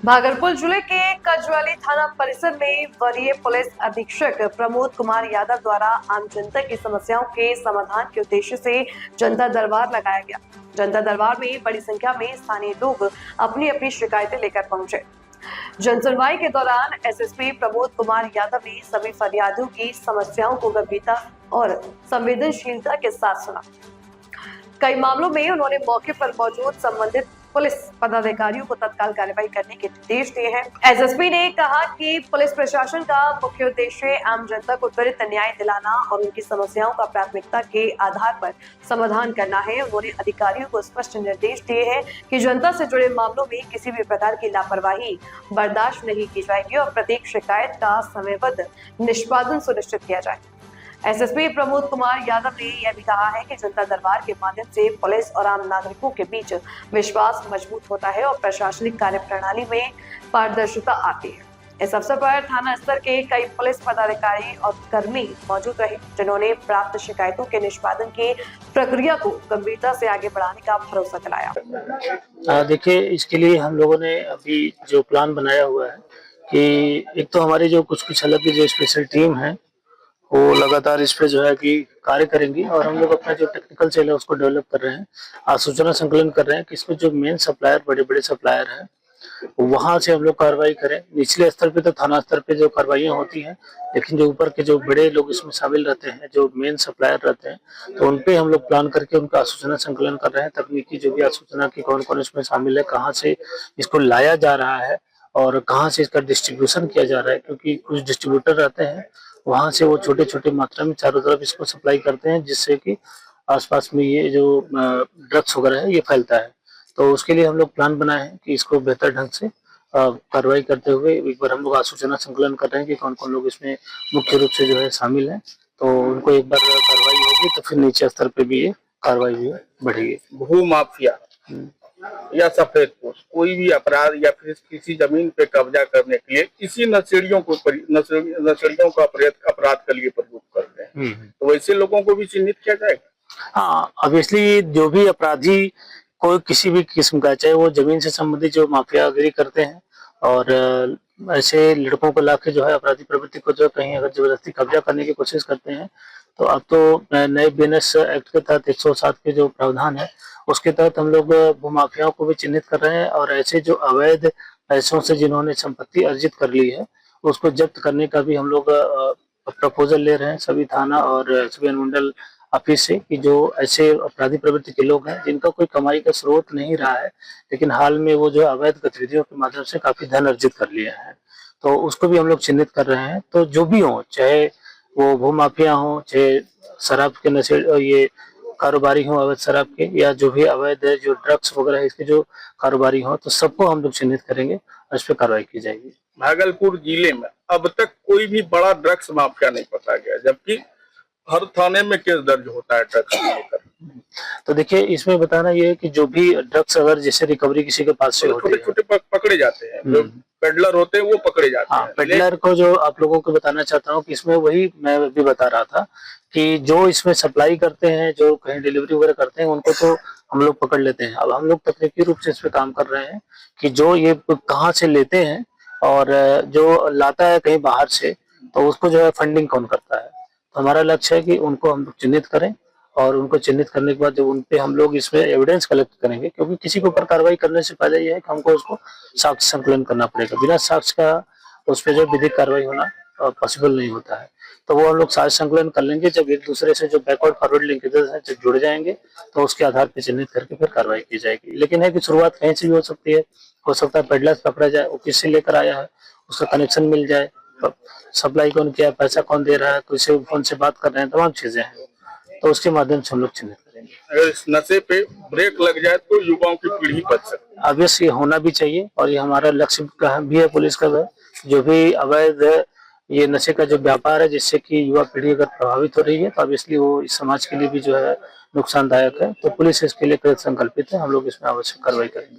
भागलपुर जिले के कजवाली थाना परिसर में वरीय पुलिस अधीक्षक प्रमोद कुमार यादव द्वारा आम जनता की समस्याओं के समाधान के उद्देश्य से जनता दरबार लगाया गया। जनता दरबार में बड़ी संख्या में स्थानीय लोग अपनी अपनी शिकायतें लेकर पहुंचे। जनसुनवाई के दौरान एसएसपी प्रमोद कुमार यादव ने सभी फरियादियों की समस्याओं को गंभीरता और संवेदनशीलता के साथ सुना। कई मामलों में उन्होंने मौके पर मौजूद संबंधित पुलिस पदाधिकारियों को तत्काल कार्रवाई करने के निर्देश दिए हैं। एसएसपी ने कहा कि पुलिस प्रशासन का मुख्य उद्देश्य आम जनता को त्वरित न्याय दिलाना और उनकी समस्याओं का प्राथमिकता के आधार पर समाधान करना है। उन्होंने अधिकारियों को स्पष्ट निर्देश दिए हैं कि जनता से जुड़े मामलों में किसी भी प्रकार की लापरवाही बर्दाश्त नहीं की जाएगी और प्रत्येक शिकायत का समयबद्ध निष्पादन सुनिश्चित किया जाए। एसएसपी प्रमोद कुमार यादव ने यह भी कहा है कि जनता दरबार के माध्यम से पुलिस और आम नागरिकों के बीच विश्वास मजबूत होता है और प्रशासनिक कार्यप्रणाली में पारदर्शिता आती है। इस अवसर पर थाना स्तर के कई पुलिस पदाधिकारी और कर्मी मौजूद रहे, जिन्होंने प्राप्त शिकायतों के निष्पादन की प्रक्रिया को गंभीरता से आगे बढ़ाने का भरोसा दिलाया। देखिए, इसके लिए हम लोगों ने अभी जो प्लान बनाया हुआ है कि एक तो हमारी जो कुछ अलग की जो स्पेशल टीम है वो लगातार इस पे जो है कि कार्य करेंगी और हम लोग अपना जो टेक्निकल सेल है उसको डेवलप कर रहे हैं, सूचना संकलन कर रहे हैं कि इसमें जो मेन सप्लायर बड़े सप्लायर हैं वहां से हम लोग कार्रवाई करें। निचले स्तर पे तो थाना स्तर पे जो कार्रवाइयां होती हैं, लेकिन जो ऊपर के जो बड़े लोग इसमें शामिल रहते हैं, जो मेन सप्लायर रहते हैं, तो उनपे हम लोग प्लान करके उनका सूचना संकलन कर रहे हैं। तकनीकी जो भी सूचना की कौन कौन इसमें शामिल है, कहाँ से इसको लाया जा रहा है और कहाँ से इसका डिस्ट्रीब्यूशन किया जा रहा है, क्योंकि कुछ डिस्ट्रीब्यूटर रहते हैं वहां से वो छोटे मात्रा में चारों तरफ इसको सप्लाई करते हैं, जिससे कि आसपास में ये जो ड्रग्स वगैरह है ये फैलता है। तो उसके लिए हम लोग प्लान बनाए हैं कि इसको बेहतर ढंग से कार्रवाई करते हुए एक बार हम लोग सूचना संकलन कर रहे हैं कि कौन कौन लोग इसमें मुख्य रूप से जो है शामिल हैं। तो उनको एक बार कार्रवाई होगी तो फिर नीचे स्तर पे भी ये कार्रवाई जो है बढ़ेगी। भू माफिया या सफेद पोस्ट, कोई भी अपराध या फिर किसी जमीन पे कब्जा करने के लिए इसी नशेड़ियों का अपराध के लिए प्रयोग करते हैं, तो वैसे लोगों को भी चिन्हित किया जाएगा। हाँ, ऑब्वियसली जो भी अपराधी कोई किसी भी किस्म का, चाहे वो जमीन से संबंधित जो माफियागिरी करते हैं और ऐसे लड़कों को लाके जो है अपराधी प्रवृत्ति को जो कहीं अगर जबरदस्ती कब्जा करने की कोशिश करते हैं, तो अब तो नए बीएनएस एक्ट के तहत 107 के जो प्रावधान है उसके तहत हम लोग भूमाफियाओं को भी चिन्हित कर रहे हैं और ऐसे जो अवैध पैसों से जिन्होंने संपत्ति अर्जित कर ली है उसको जब्त करने का भी हम लोग प्रपोजल ले रहे हैं सभी थाना और सभी अनुमंडल ऑफिस से, कि जो ऐसे अपराधी प्रवृत्ति के लोग हैं जिनका कोई कमाई का स्रोत नहीं रहा है, लेकिन हाल में वो जो अवैध गतिविधियों के माध्यम से काफी धन अर्जित कर लिया है, तो उसको भी हम लोग चिन्हित कर रहे हैं। तो जो भी हो, चाहे वो भूमाफिया हो, चाहे शराब के नशे ये कारोबारी हो अवैध शराब के, या जो भी अवैध जो ड्रग्स वगैरह है इसके जो कारोबारी हो, तो सबको हम लोग चिन्हित करेंगे और इस पर कार्रवाई की जाएगी। भागलपुर जिले में अब तक कोई भी बड़ा ड्रग्स माफिया नहीं पकड़ा गया, जबकि हर थाने में केस दर्ज होता है ड्रग्स को लेकर। तो देखिए, इसमें बताना ये है कि जो भी ड्रग्स अगर जैसे रिकवरी किसी के पास से होती है, छोटे पकड़े जाते हैं, जो पेडलर होते हैं वो पकड़े जाते हैं। पेडलर को जो आप लोगों को बताना चाहता हूँ कि इसमें वही मैं भी बता रहा था कि जो इसमें सप्लाई करते हैं, जो कहीं डिलीवरी वगैरह करते हैं, उनको तो हम लोग पकड़ लेते हैं। अब हम लोग तकनीकी रूप से इस पे काम कर रहे हैं कि जो ये कहाँ से लेते हैं और जो लाता है कहीं बाहर से, तो उसको जो है फंडिंग कौन करता है। तो हमारा लक्ष्य है कि उनको हम लोग चिन्हित करें और उनको चिन्हित करने के बाद जब उनपे हम लोग इसमें एविडेंस कलेक्ट करेंगे, क्योंकि किसी के ऊपर कार्रवाई करने से पहले यह है कि हमको उसको साक्ष्य संकलन करना पड़ेगा। बिना साक्ष्य का उस पर जो विधिक कार्रवाई होना पॉसिबल नहीं होता है। तो वो हम लोग साक्ष्य संकलन कर लेंगे, जब एक दूसरे से जो बैकवर्ड फॉरवर्ड लिंकेजेस हैं जब जुड़ जाएंगे तो उसके आधार पर चिन्हित करके फिर कार्रवाई की जाएगी। लेकिन है कि शुरुआत कहीं से भी हो सकती है, हो सकता है पेडलर पकड़ा जाए, वो किससे लेकर आया है उसका कनेक्शन मिल जाए, सप्लाई कौन किया, पैसा कौन दे रहा है, किसी फोन से बात कर रहे हैं, तमाम चीजें हैं, तो उसके माध्यम से हम लोग चिन्हित करेंगे। अगर इस नशे पे ब्रेक लग जाए तो युवाओं की पीढ़ी बच सकती है। ऑब्वियसली होना भी चाहिए और ये हमारा लक्ष्य भी है पुलिस का है। जो भी अवैध ये नशे का जो व्यापार है जिससे कि युवा पीढ़ी अगर प्रभावित हो रही है, तो ऑब्वियसली वो इस समाज के लिए भी जो है नुकसानदायक है। तो पुलिस इसके लिए कृत संकल्पित है, हम लोग इसमें आवश्यक कार्रवाई करेंगे।